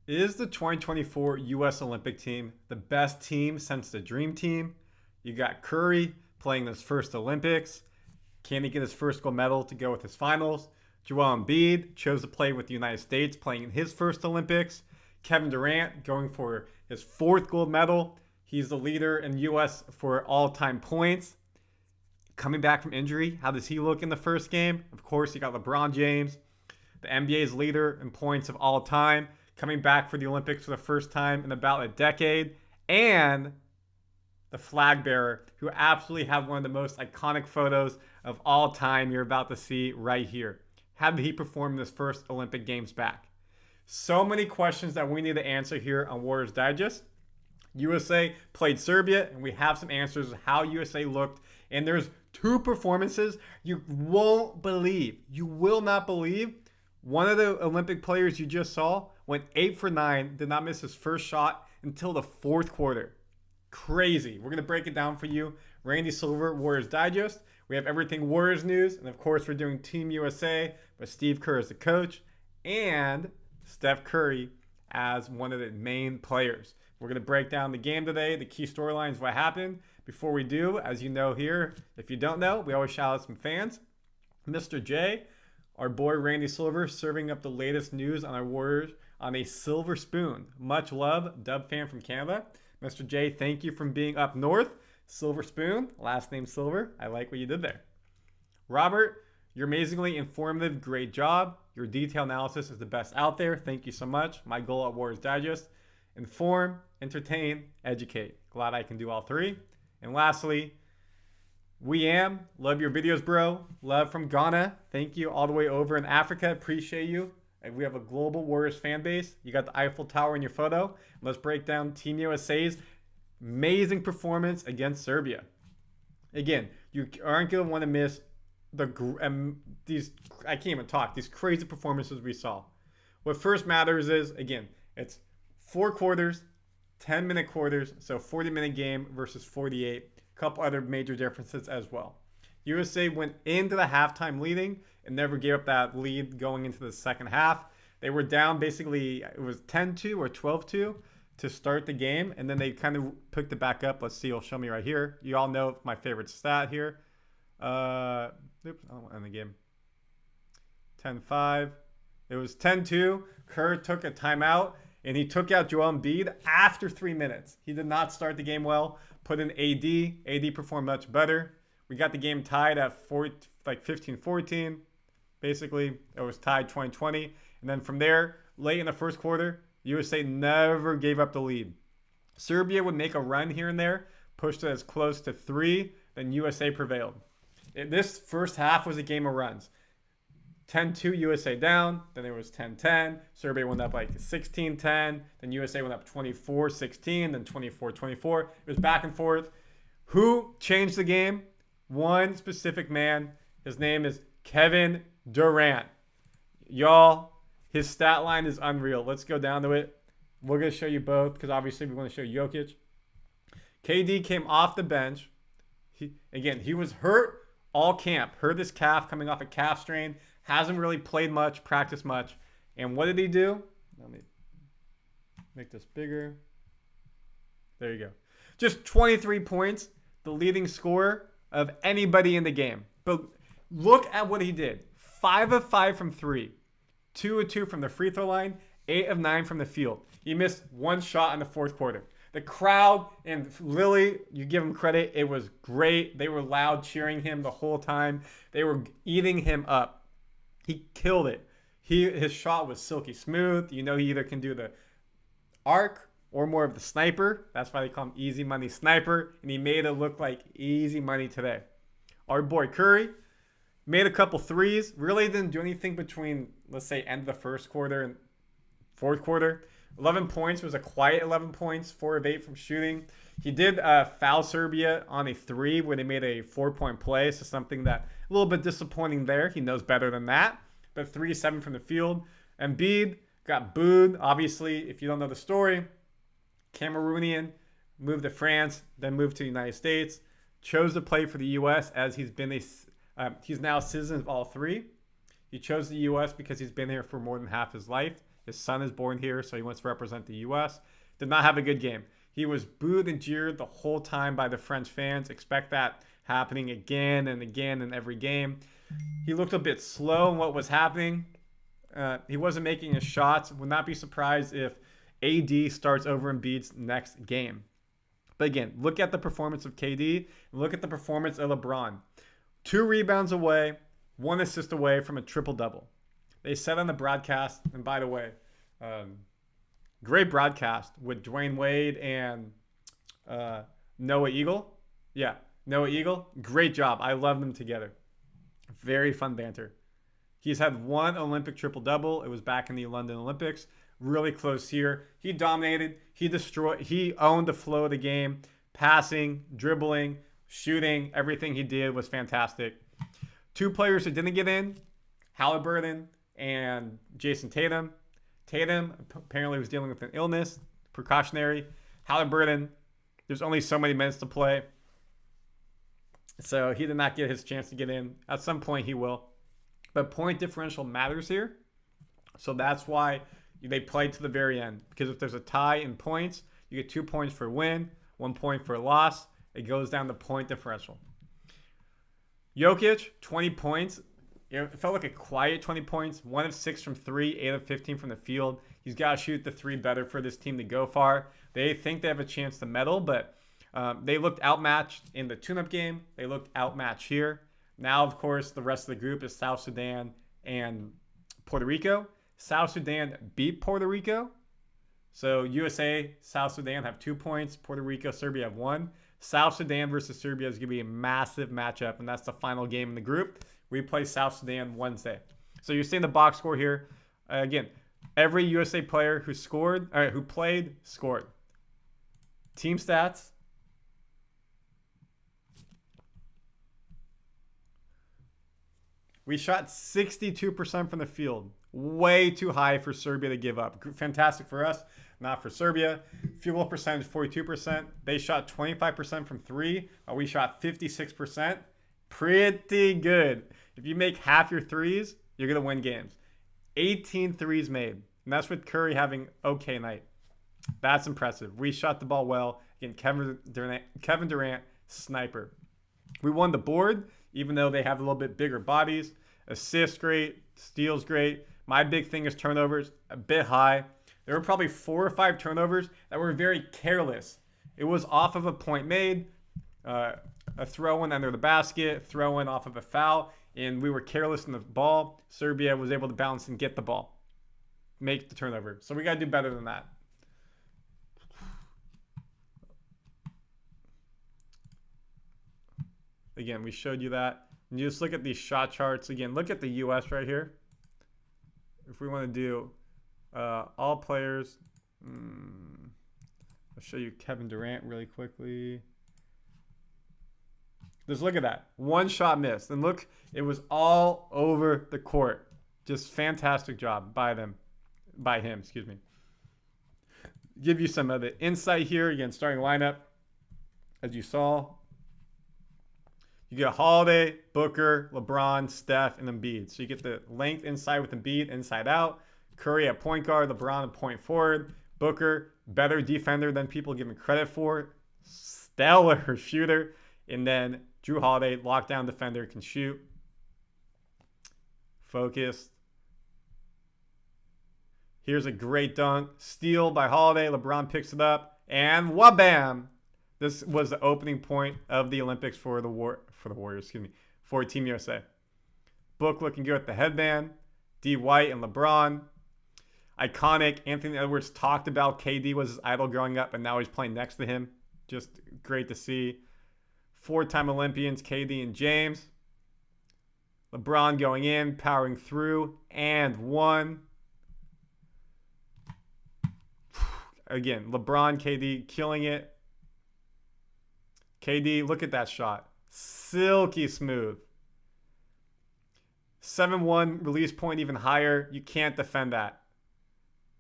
Is the 2024 U.S. Olympic team the best team since the Dream Team? You got Curry playing his first Olympics. Can he get his first gold medal to go with his finals? Joel Embiid chose to play with the United States, playing in his first Olympics. Kevin Durant going for his fourth gold medal. He's the leader in U.S. for all-time points. Coming back from injury, how does he look in the first game? Of course, you got LeBron James, the NBA's leader in points of all time, coming back for the Olympics for the first time in about a decade. And the flag bearer, who absolutely have one of the most iconic photos of all time you're about to see right here. How did he perform in his first Olympic Games back? So many questions that we need to answer here on Warriors Digest. USA played Serbia, and we have some answers of how USA looked. And there's two performances you won't believe. You will not believe. One of the Olympic players you just saw went 8 for 9, did not miss his first shot until the fourth quarter. Crazy. We're going to break it down for you. Randy Silver, Warriors Digest. We have everything Warriors news. And of course, we're doing Team USA, but Steve Kerr is the coach, and Steph Curry as one of the main players. We're going to break down the game today, the key storylines, what happened. Before we do, as you know here, if you don't know, we always shout out some fans. Mr. J, our boy Randy Silver, serving up the latest news on our Warriors on a silver spoon. Much love, Dub fan from Canada. Mr. J, thank you for being up north. Silver spoon, last name Silver. I like what you did there. Robert, you're amazingly informative. Great job. Your detail analysis is the best out there. Thank you so much. My goal at Warriors Digest: inform, entertain, educate. Glad I can do all three. And lastly, love your videos, bro. Love from Ghana. Thank you all the way over in Africa. Appreciate you. And we have a global Warriors fan base. You got the Eiffel Tower in your photo. Let's break down Team USA's amazing performance against Serbia. Again, you aren't going to want to miss these crazy performances we saw. What first matters is, again, it's 4 quarters, 10-minute quarters, so 40-minute game versus 48. A couple other major differences as well. USA went into the halftime leading and never gave up that lead going into the second half. They were down basically, it was 10-2 or 12-2 to start the game, and then they kind of picked it back up. Let's see, it'll show me right here. You all know my favorite stat here. I don't end the game. 10-5. It was 10-2. Kerr took a timeout, and he took out Joel Embiid after 3 minutes. He did not start the game well. Put in AD. AD performed much better. We got the game tied at 15-14. Basically, it was tied 20-20. And then from there, late in the first quarter, USA never gave up the lead. Serbia would make a run here and there, pushed it as close to 3, then USA prevailed. This first half was a game of runs. 10-2 USA down, then it was 10-10. Serbia went up like 16-10, then USA went up 24-16, then 24-24. It was back and forth. Who changed the game? One specific man. His name is Kevin Durant. Y'all, his stat line is unreal. Let's go down to it. We're going to show you both because obviously we want to show Jokic. KD came off the bench. He was hurt all camp. Hurt his calf, coming off a calf strain. Hasn't really played much, practiced much. And what did he do? Let me make this bigger. There you go. Just 23 points, the leading scorer of anybody in the game. But look at what he did. 5 of 5 from 3. 2 of 2 from the free throw line. 8 of 9 from the field. He missed one shot in the fourth quarter. The crowd and Lily, you give him credit. It was great. They were loud cheering him the whole time. They were eating him up. He killed it. His shot was silky smooth. You know, he either can do the arc or more of the sniper. That's why they call him Easy Money Sniper. And he made it look like easy money today. Our boy Curry made a couple threes. Really didn't do anything between, let's say, end of the first quarter and fourth quarter. 11 points was a quiet 11 points. 4 of 8 from shooting. He did foul Serbia on a 3 where they made a 4-point play. So something that a little bit disappointing there. He knows better than that. But 3-7 from the field. Embiid got booed. Obviously, if you don't know the story, Cameroonian, moved to France, then moved to the United States. Chose to play for the U.S. as he's now a citizen of all three. He chose the U.S. because he's been here for more than half his life. His son is born here, so he wants to represent the U.S. Did not have a good game. He was booed and jeered the whole time by the French fans. Expect that happening again and again in every game. He looked a bit slow in what was happening. He wasn't making his shots. Would not be surprised if AD starts over Embiid's next game. But again, look at the performance of KD. And look at the performance of LeBron. 2 rebounds away, 1 assist away from a triple-double. They said on the broadcast, and by the way, great broadcast with Dwayne Wade and Noah Eagle. Yeah, Noah Eagle. Great job. I love them together. Very fun banter. He's had 1 Olympic triple-double. It was back in the London Olympics. Really close here. He dominated. He destroyed. He owned the flow of the game. Passing, dribbling, shooting. Everything he did was fantastic. 2 players who didn't get in, Halliburton and Jason Tatum. Tatum apparently was dealing with an illness, precautionary. Halliburton, there's only so many minutes to play. So he did not get his chance to get in. At some point he will. But point differential matters here. So that's why they played to the very end. Because if there's a tie in points, you get 2 points for a win, 1 point for a loss. It goes down to point differential. Jokic, 20 points. It felt like a quiet 20 points. 1 of 6 from 3, 8 of 15 from the field. He's got to shoot the 3 better for this team to go far. They think they have a chance to medal, but they looked outmatched in the tune-up game. They looked outmatched here. Now, of course, the rest of the group is South Sudan and Puerto Rico. South Sudan beat Puerto Rico. So USA, South Sudan have 2 points. Puerto Rico, Serbia have 1. South Sudan versus Serbia is going to be a massive matchup, and that's the final game in the group. We play South Sudan Wednesday. So you're seeing the box score here. Again, every USA player who played, scored. Team stats. We shot 62% from the field. Way too high for Serbia to give up. Fantastic for us, not for Serbia. Field goal percentage, 42%. They shot 25% from 3. We shot 56%. Pretty good. If you make half your threes, you're going to win games. 18 threes made. And that's with Curry having okay night. That's impressive. We shot the ball well. Again, Kevin Durant, sniper. We won the board, even though they have a little bit bigger bodies. Assists great. Steals great. My big thing is turnovers, a bit high. There were probably 4 or 5 turnovers that were very careless. It was off of a point made, a throw-in under the basket, throw-in off of a foul, and we were careless in the ball. Serbia was able to bounce and get the ball, make the turnover. So we got to do better than that. Again, we showed you that. And you just look at these shot charts. Again, look at the U.S. right here. If we want to do all players, I'll show you Kevin Durant really quickly. Just look at that. 1 shot missed. And look, it was all over the court. Just fantastic job by him, Give you some of the insight here. Again, starting lineup, as you saw. You get Holiday, Booker, LeBron, Steph, and Embiid. So you get the length inside with Embiid, inside out. Curry at point guard, LeBron at point forward. Booker, better defender than people give him credit for. Stellar shooter. And then Drew Holiday, lockdown defender, can shoot. Focused. Here's a great dunk. Steal by Holiday. LeBron picks it up. And wha-bam! This was the opening point of the Olympics for the Warriors, for Team USA. Book looking good with the headband. D. White and LeBron. Iconic. Anthony Edwards talked about KD was his idol growing up, and now he's playing next to him. Just great to see. 4-time Olympians, KD and James. LeBron going in, powering through, and 1. Again, LeBron, KD killing it. KD, look at that shot. Silky smooth. 7-1 release point even higher. You can't defend that.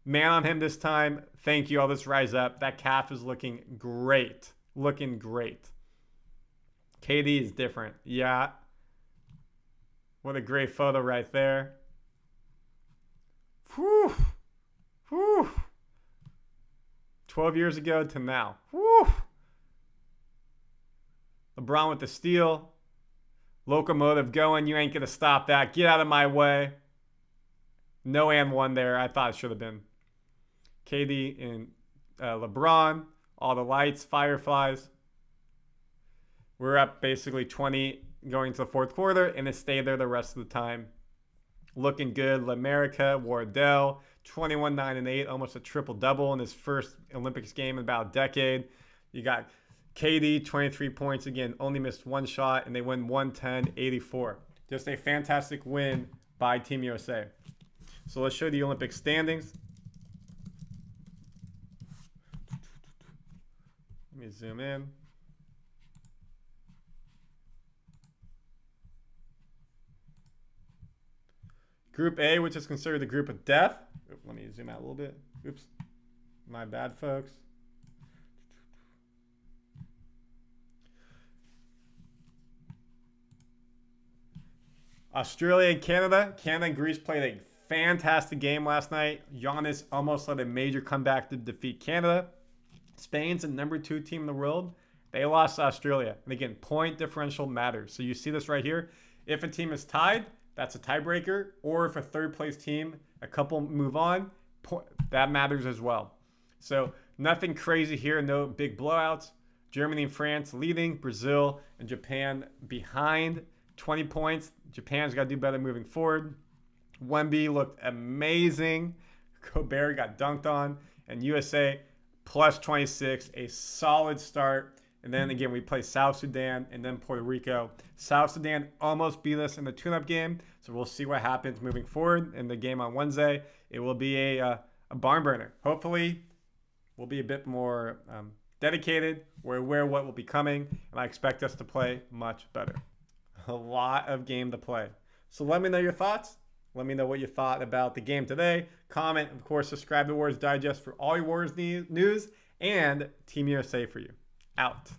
Man on him this time. Thank you. All this rise up. That calf is looking great. Looking great. KD is different. Yeah. What a great photo right there. Whew. 12 years ago to now. Woo! LeBron with the steal. Locomotive going. You ain't going to stop that. Get out of my way. No and one there. I thought it should have been. KD and LeBron. All the lights. Fireflies. We're up basically 20 going to the fourth quarter, and it stayed there the rest of the time. Looking good. L'America, Wardell, 21, 9, and 8, almost a triple-double in his first Olympics game in about a decade. You got KD, 23 points. Again, only missed one shot, and they win 110-84. Just a fantastic win by Team USA. So let's show the Olympic standings. Let me zoom in. Group A, which is considered the group of death. Let me zoom out a little bit. Oops. My bad, folks. Australia and Canada. Canada and Greece played a fantastic game last night. Giannis almost led a major comeback to defeat Canada. Spain's the number 2 team in the world. They lost to Australia. And again, point differential matters. So you see this right here. If a team is tied, that's a tiebreaker. Or if a third place team, a couple move on, that matters as well. So nothing crazy here. No big blowouts. Germany and France leading. Brazil and Japan behind. 20 points. Japan's got to do better moving forward. Wemby looked amazing. Gobert got dunked on. And USA plus 26. A solid start. And then again, we play South Sudan and then Puerto Rico. South Sudan almost beat us in the tune-up game. So we'll see what happens moving forward in the game on Wednesday. It will be a barn burner. Hopefully, we'll be a bit more dedicated. We're aware of what will be coming. And I expect us to play much better. A lot of game to play. So let me know your thoughts. Let me know what you thought about the game today. Comment, of course, subscribe to Warriors Digest for all your Warriors news and Team USA for you. Out.